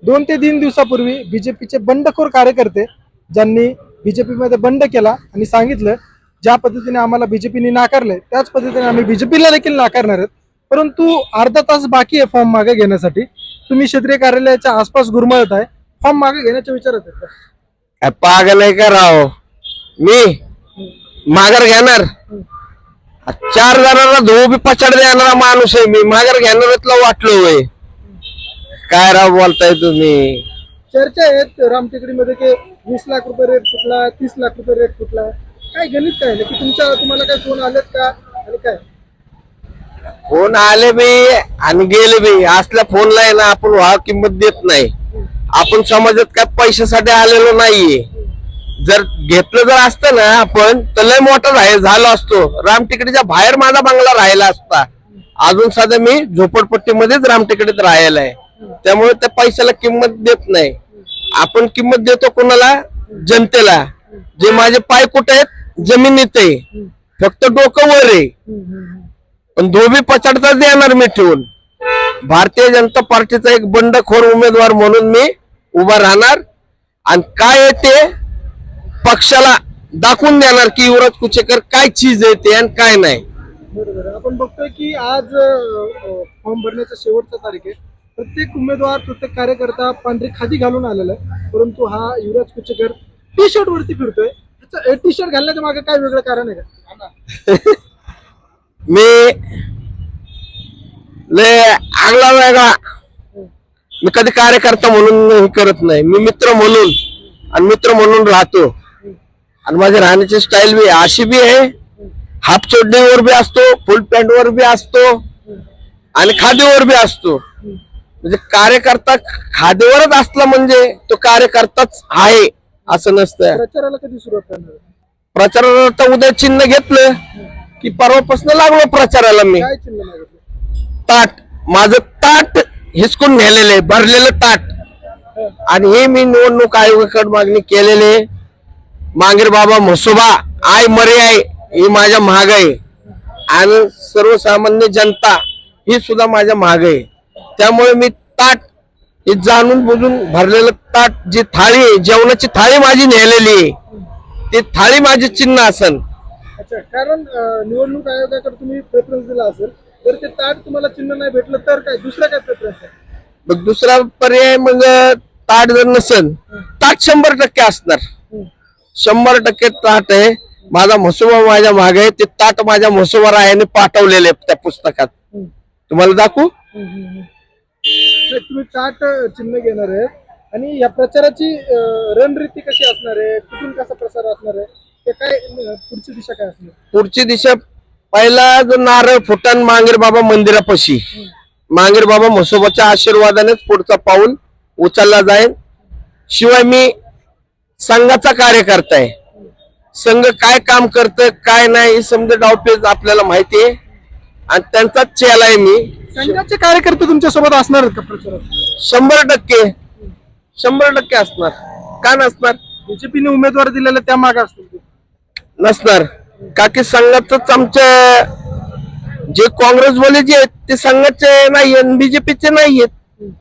2 ते 3 दिवसापूर्वी बीजेपीचे बंडखोर कार्यकर्ते ज्यांनी बीजेपी मध्ये बंड केला आणि सांगितलं ज्या पद्धतीने आम्हाला बीजेपीने नाकारले त्याच पद्धतीने आम्ही बीजेपीला देखील नाकारणार आहेत। परंतु अर्धा तास बाकी आहे फॉर्म मागे घेण्यासाठी, तुम्ही क्षेत्रीय कार्यालयाच्या आसपास घुरमळत आहे, फॉर्म मागे घेण्याच्या विचारात आहेत का? काय पागल आहे का राव? मी माघार घेणार? 4 जणांना धोबी पछाड देणारा माणूस आहे मी, माघार घेणारच वाटलो होय? काय राव बोलताय तुम्ही? चर्चा आहेत रामटेकडीमध्ये की 20 लाख रुपये रेट फुटला, 30 लाख रुपये रेट फुटला, काय गणित काय की तुम्हाला काय फोन आलेत का आणि काय? फोन आले बी आणि गेले बी, असल्या फोनला आहे ना आपण किंमत देत नाही। आपण समाजात काय पैशासाठी आलेलो नाहीये। जर घेतलं जर असतं ना आपण तर लय मोठा झालो असतो, रामटेकडीच्या बाहेर माझा बंगला राहिला असता। अजून सध्या मी झोपडपट्टीमध्येच रामटेकडीत राहायला आहे, त्यामुळे त्या पैशाला किंमत देत नाही। आपण किंमत देतो कोणाला? जनतेला। जे माझे पाय कुठे आहेत? जमिनीत आहे, फक्त डोकं वर आहे, पण धोबी पछाडता देणार मी ठेवून। भारतीय जनता पार्टीचा एक बंडखोर उमेदवार म्हणून मी उभा राहणार आणि काय आहे ते पक्षाला दाखवून देणार की युवराज कुचेकर काय चीज आहे ते आणि काय नाही। बरोबर, आपण बघतोय की आज फॉर्म भरण्याचा शेवटचा तारीख आहे। प्रत्येक उमेदवार प्रत्येक कार्यकर्ता पांढरी खादी घालून आलेला आहे, परंतु हा युवराज कुचेकर टी शर्ट वरती फिरतोय। टी शर्ट घालण्याच्या मागे काय वेगळं कारण आहे का? मी लय आगला वेगळा, मी कधी कार्यकर्ता म्हणून हे करत नाही, मी मित्र म्हणून आणि मित्र म्हणून राहतो। आणि माझ्या राहण्याची स्टाईल बी अशी बी आहे, हाफ चड्डीवर बी असतो, फुल पॅन्ट वर बी असतो आणि खादीवर बी असतो। म्हणजे कार्यकर्ता खादीवरच असला म्हणजे तो कार्यकर्ताच आहे असं नसतं। प्रचाराला कधी सुरुवात करणार? प्रचाराला तर उद्या चिन्ह घेतलं की परवापासून लागलो प्रचाराला। मी काय चिन्ह मागितलं? ताट, माझं ताट हिसकून नेलेलं आहे, भरलेलं ताट। आणि हे मी निवडणूक आयोगाकडे मागणी केलेले, मांगीर बाबा म्हसोबा आय मरे आहे ही माझ्या महाग आहे आणि सर्वसामान्य जनता ही सुद्धा माझ्या महाग आहे। त्यामुळे मी ताट हे जाणून बुजून भरलेलं ताट, जी थाळी आहे जेवणाची थाळी माझी नेलेली आहे, ती थाळी माझी चिन्ह असेल। अच्छा, कारण निवडणूक आयोगाकडे तुम्ही प्रेफरन्स दिला असेल, तर ते ताट तुम्हाला चिन्ह नाही भेटलं तर काय दुसरा काय प्रेफरन्स आहे? मग दुसरा पर्याय मग ताट जर नसेल, ताट 100% असणार, 100% ताट आहे। माझा म्हसोबा माझ्या मागे आहे, ते ताट माझ्या म्हसोबा रायाने पाठवलेले त्या पुस्तकात, तुम्हाला दाखवू? तुम्ही ताट चिन्ह घेणार आहे आणि या प्रचाराची रणनीती कशी असणार आहे, कुठून कसा प्रसार असणार आहे, ते काय पुढची दिशा काय असणार? पुढची दिशा पहिला जो नारळ फुटण मांगीर बाबा मंदिरापाशी, मांगीर बाबा म्हसोबाच्या आशीर्वादानेच पुढचा पाऊल उचलला जाईल। शिवाय मी संघाचा कार्यकर्ता आहे, संघ काय काम करतं काय नाही समजा डावपेच आपल्याला माहिती आहे आणि त्यांचाच चेला आहे मी। संघाचे कार्यकर्ते तुमच्या सोबत असणार आहेत का प्रचारात? 100%, 100% असणार, का नसणार? बीजेपीने उमेदवार दिलेला त्या मागे असतील नसणार का की संघातच आमच्या जे काँग्रेसवाले जे आहेत ते संघाचे नाही आहेत, बीजेपीचे नाही आहेत।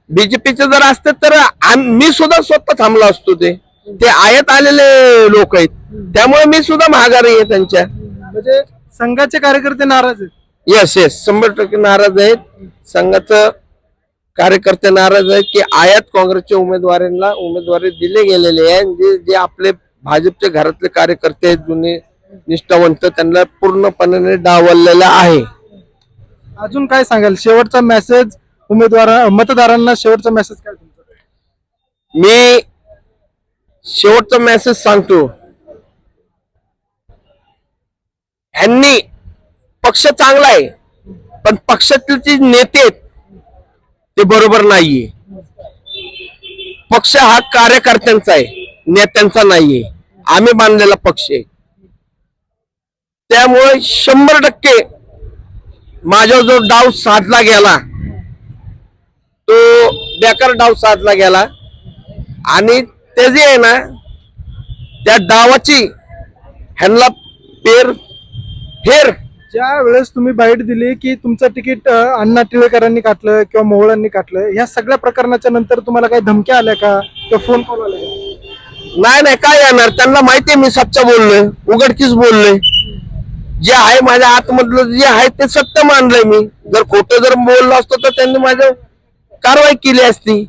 बीजेपीचे जर असते तर मी सुद्धा स्वतः थांबलो असतो, ते आयात आलेले लोक आहेत, त्यामुळे मी सुद्धा माघारी आहे त्यांच्या। म्हणजे संघाचे कार्यकर्ते नाराज आहेत? येस 100% नाराज आहेत, संघाचं कार्यकर्ते नाराज आहेत की आयात काँग्रेसच्या उमेदवारांना उमेदवारी दिले गेलेले आहे। जे आपले भाजपचे घरातले कार्यकर्ते आहेत जुने निष्ठावंत, त्यांना पूर्णपणे डावललेला आहे। अजून काय सांगाल शेवटचा मेसेज मतदारांना, शेवटचा मेसेज काय तुमचा? मी शेवटचा मेसेज सांगतो, यांनी पक्ष चांगला आहे पण पक्षातील जे नेते आहेत ते बरोबर नाहीये। पक्ष हा कार्यकर्त्यांचा आहे, नेत्यांचा नाहीये, आम्ही बांधलेला पक्ष आहे। त्यामुळे 100% माझा जो डाव साधला गेला तो बेकार डाव साधला गेला आणि ते जे आहे ना त्या डावाची ह्यांना फेर ज्या वेळेस तुम्ही बाईट दिली की तुमचं तिकीट अण्णा टिळेकरांनी काटलं किंवा मोहोळांनी काटलं, ह्या सगळ्या प्रकरणाच्या नंतर तुम्हाला काही धमक्या आल्या का किंवा फोन कॉल आले का? नाही काय येणार, त्यांना माहितीये मी सच्चा बोललोय, उघडकीच बोललोय. जे आहे माझ्या आतमधलं जे आहे ते सत्य मानलंय मी. जर खोटं जर बोललो असतो तर त्यांनी माझ्या कारवाई केली असती,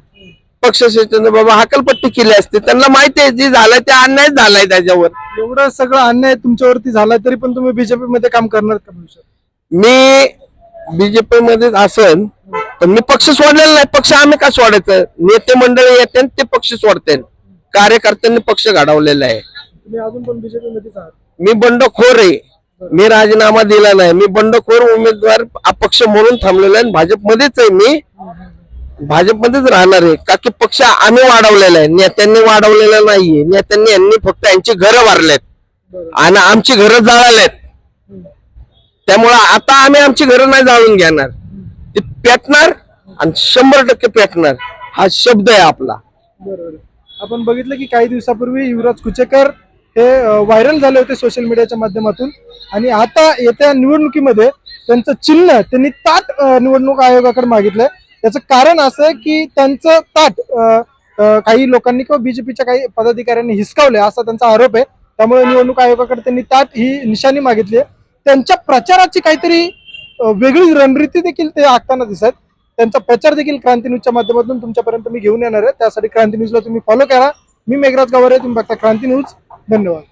पक्षश्रेष्ठीने बाबा हकलपट्टी केली असते. त्यांना माहितीये जे झालंय ते अन्याय झालाय त्याच्यावर. एवढं सगळं अन्याय तुमच्यावरती झाला तरी पण तुम्ही बीजेपी मध्ये काम करणार का भविष्यात? मी बीजेपी मध्ये असेल तर मी पक्ष सोडलेला नाही. पक्ष आम्ही का सोडायचं? नेते मंडळी येते ते पक्ष सोडते, कार्यकर्त्यांनी पक्ष घडवलेला आहे. तुम्ही अजून पण बीजेपी मध्येच आहात? मी बंडखोर आहे, मी राजीनामा दिला नाही. मी बंडखोर उमेदवार अपक्ष म्हणून थांबलेला आहे. भाजपमध्येच आहे, मी भाजपमध्येच राहणार आहे. का की पक्ष आम्ही वाढवलेला आहे, नेत्यांनी वाढवलेला नाहीये. नेत्यांनी यांनी फक्त यांची घरं भरलेत आणि आमची घरं जळालेत. त्यामुळे आता आम्ही आमची घरं नाही जाळून घेणार, ती पेटणार आणि 100% पेटणार. हा शब्द आहे आपला. बरोबर. आपण बघितलं की काही दिवसापूर्वी युवराज कुचेकर हे व्हायरल झाले होते सोशल मीडियाच्या माध्यमातून, आणि आता येत्या निवडणुकीमध्ये त्यांचं चिन्ह त्यांनी ताट निवडणूक आयोगाकडे मागितलंय. त्याचं कारण असं आहे की त्यांचं ताट काही लोकांनी किंवा बीजेपीच्या काही पदाधिकाऱ्यांनी हिसकावले असा त्यांचा आरोप आहे. त्यामुळे निवडणूक आयोगाकडे त्यांनी ताट ही निशाणी मागितली आहे. त्यांच्या प्रचाराची काहीतरी वेगळी रणनीती देखील ते आखताना दिसत. त्यांचा प्रचार देखील क्रांती न्यूजच्या माध्यमातून तुमच्यापर्यंत मी घेऊन येणार आहे. त्यासाठी क्रांती न्यूजला तुम्ही फॉलो करा. मी मेघराज गावरे, तुम्ही बघता क्रांती न्यूज. धन्यवाद.